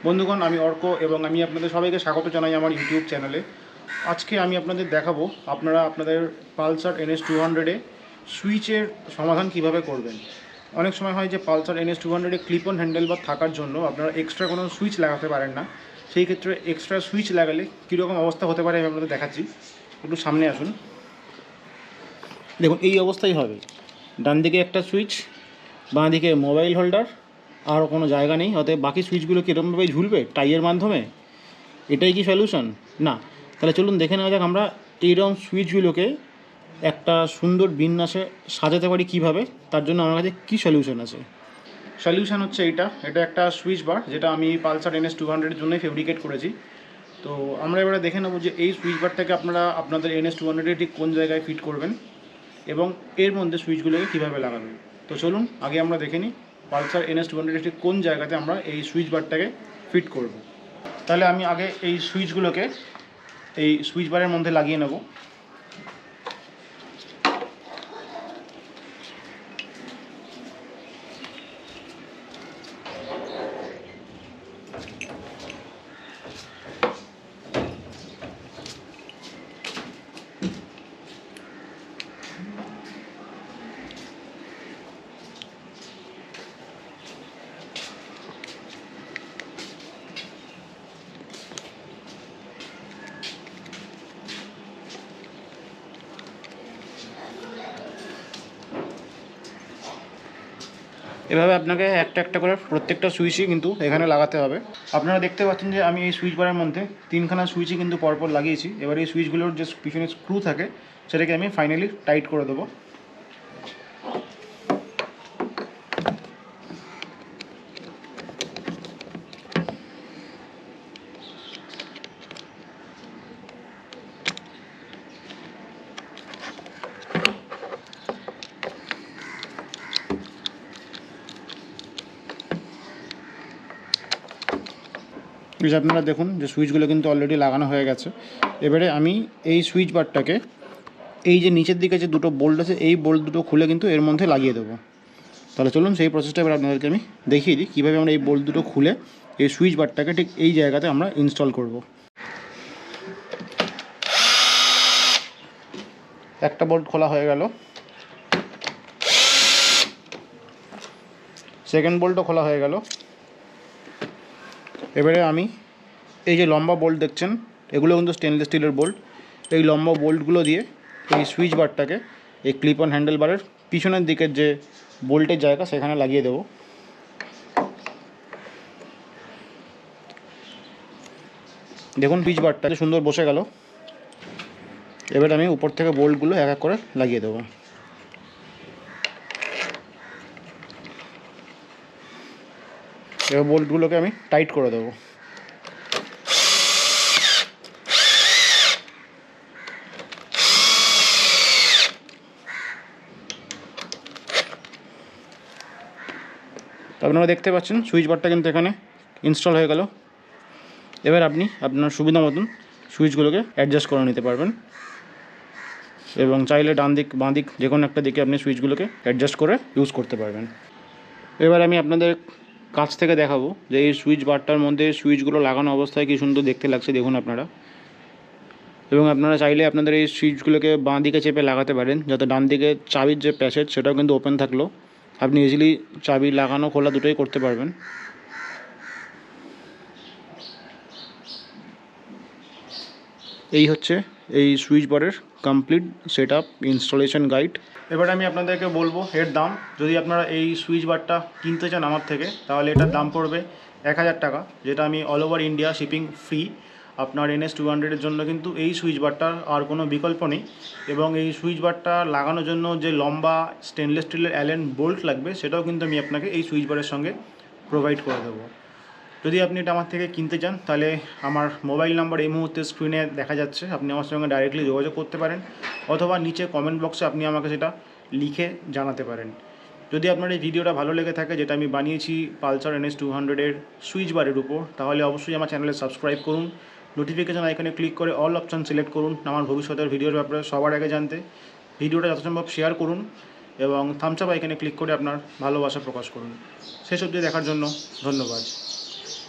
বন্ধুগণ, আমি অর্ক এবং আমি আপনাদের সবাইকে স্বাগত জানাই আমার ইউটিউব চ্যানেলে। আজকে আমি আপনাদের দেখাবো আপনারা আপনাদের পালসার NS200-এ সুইচের সমাধান কিভাবে করবেন। অনেক সময় হয় যে পালসার NS200-এ ক্লিপ অন হ্যান্ডেল বার থাকার জন্য আপনারা এক্সট্রা কোনো সুইচ লাগাতে পারেন না। সেই ক্ষেত্রে এক্সট্রা সুইচ লাগালে কীরকম অবস্থা হতে পারে আমি আপনাদের দেখাচ্ছি। একটু সামনে আসুন। দেখুন, এই অবস্থাই হবে। ডান দিকে একটা সুইচ, বাঁ দিকে মোবাইল হোল্ডার, আর কোনো জায়গা নেই। অতএব বাকি সুইচগুলো কীরকমভাবে ঝুলবে টাইয়ের মাধ্যমে? এটাই কি সলিউশন? না। তাহলে চলুন দেখে নেওয়া যাক আমরা এইরকম সুইচগুলোকে একটা সুন্দর বিন্যাসে সাজাতে পারি কীভাবে। তার জন্য আমার কাছে কী সলিউশন আছে। সলিউশন হচ্ছে এটা একটা সুইচ বার, যেটা আমি পালসার NS200-এর জন্যই ফেব্রিকেট করেছি। তো আমরা এবারে দেখে নেবো যে এই সুইচ বারটাকে আপনারা আপনাদের NS200-এ ঠিক কোন জায়গায় ফিট করবেন এবং এর মধ্যে সুইচগুলোকে কীভাবে লাগাবেন। তো চলুন আগে আমরা দেখে নিই পালসার NS200 ঠিক কোন জায়গাতে আমরা এই সুইচ বারটাকে ফিট করব। তাহলে আমি আগে এই সুইচগুলোকে এই সুইচ বারের মধ্যে লাগিয়ে নেব। এভাবে আপনাকে একটা একটা করে প্রত্যেকটা সুইচই কিন্তু এখানে লাগাতে হবে। আপনারা দেখতে পাচ্ছেন যে আমি এই সুইচ বারের মধ্যে তিনখানা সুইচই কিন্তু পরপর লাগিয়েছি। এবার এই সুইচগুলোর যে পিছনে স্ক্রু থাকে সেটাকে আমি ফাইনালি টাইট করে দেবো। আপনারা দেখুন যে সুইচগুলো কিন্তু অলরেডি লাগানো হয়ে গেছে। এবারে আমি এই সুইচ বারটাকে এই যে নিচের দিকে যে দুটো বোল্ট আছে এই বোল্ট দুটো খুলে কিন্তু এর মধ্যে লাগিয়ে দেবো। তাহলে চলুন সেই প্রসেসটা এবার আপনাদেরকে আমি দেখিয়ে দিই কীভাবে আমরা এই বোল্ট দুটো খুলে এই সুইচ বারটাকে ঠিক এই জায়গাতে আমরা ইনস্টল করব। একটা বোল্ট খোলা হয়ে গেল, সেকেন্ড বোল্টও খোলা হয়ে গেল। এবারে আমি এই যে লম্বা বোল্ট দেখছেন এগুলো কিন্তু স্টেনলেস স্টিলের বোল্ট। এই লম্বা বোল্টগুলো দিয়ে এই সুইচ বারটাকে এই ক্লিপ অন হ্যান্ডেল বারের পিছনের দিকের যে বোল্টের জায়গা সেখানে লাগিয়ে দেবো। দেখুন সুইচ বারটা সুন্দর বসে গেল। এবার আমি উপর থেকে বোল্টগুলো এক এক করে লাগিয়ে দেবো। এবার বোল্টগুলোকে আমি টাইট করে দেবো। তো আপনারা দেখতে পাচ্ছেন সুইচ বারটা কিন্তু এখানে ইনস্টল হয়ে গেল। এবার আপনি আপনার সুবিধা মতন সুইচগুলোকে অ্যাডজাস্ট করে নিতে পারবেন এবং চাইলে ডান দিক বাঁ দিক যে কোনো একটা দিকে আপনি সুইচগুলোকে অ্যাডজাস্ট করে ইউজ করতে পারবেন। এবার আমি আপনাদের কাছ থেকে দেখাবো যে এই সুইচ বারটার মধ্যে সুইচগুলো লাগানো অবস্থায় কী সুন্দর দেখতে লাগছে দেখুন আপনারা। এবং আপনারা চাইলে আপনাদের এই সুইচগুলোকে বাঁ দিকে চেপে লাগাতে পারেন, যাতে ডান দিকে চাবির যে প্যাসেজ সেটাও কিন্তু ওপেন থাকলো আপনি ইজিলি চাবি লাগানো খোলা দুটোই করতে পারবেন। এই হচ্ছে এই সুইচ বারের complete set up installation guide. এবার আমি আপনাদেরকে বলবো এর দাম। যদি আপনারা এই সুইচ বারটা কিনতে চান আমার থেকে তাহলে এটার দাম পড়বে 1000 টাকা, যেটা আমি all over India shipping free. আপনার NS200-এর জন্য কিন্তু এই সুইচ বারটার আর কোনো বিকল্প নেই। এবং এই সুইচ বারটা লাগানোর জন্য যে লম্বা স্টেনলেস স্টিলের অ্যালেন বোল্ট লাগবে সেটাও কিন্তু আমি আপনাকে এই সুইচ বারের সঙ্গে প্রোভাইড করে দেবো। যদি আপনি এটা আমার থেকে কিনতে চান তাহলে আমার মোবাইল নাম্বার এই মুহূর্তে স্ক্রিনে দেখা যাচ্ছে, আপনি আমার সঙ্গে ডাইরেক্টলি যোগাযোগ করতে পারেন অথবা নিচে কমেন্ট বক্সে আপনি আমাকে সেটা লিখে জানাতে পারেন। যদি আপনার এই ভিডিওটা ভালো লেগে থাকে, যেটা আমি বানিয়েছি পালসার NS200-এর সুইচ বারের উপর, তাহলে অবশ্যই আমার চ্যানেলে সাবস্ক্রাইব করুন, নোটিফিকেশান আইকনে ক্লিক করে অল অপশান সিলেক্ট করুন আমার ভবিষ্যতের ভিডিওর ব্যাপারে সবার আগে জানতে। ভিডিওটা যথাসম্ভব শেয়ার করুন এবং থামস আপ আইকনে ক্লিক করে আপনার ভালোবাসা প্রকাশ করুন। শেষ অবধি দেখার জন্য ধন্যবাদ।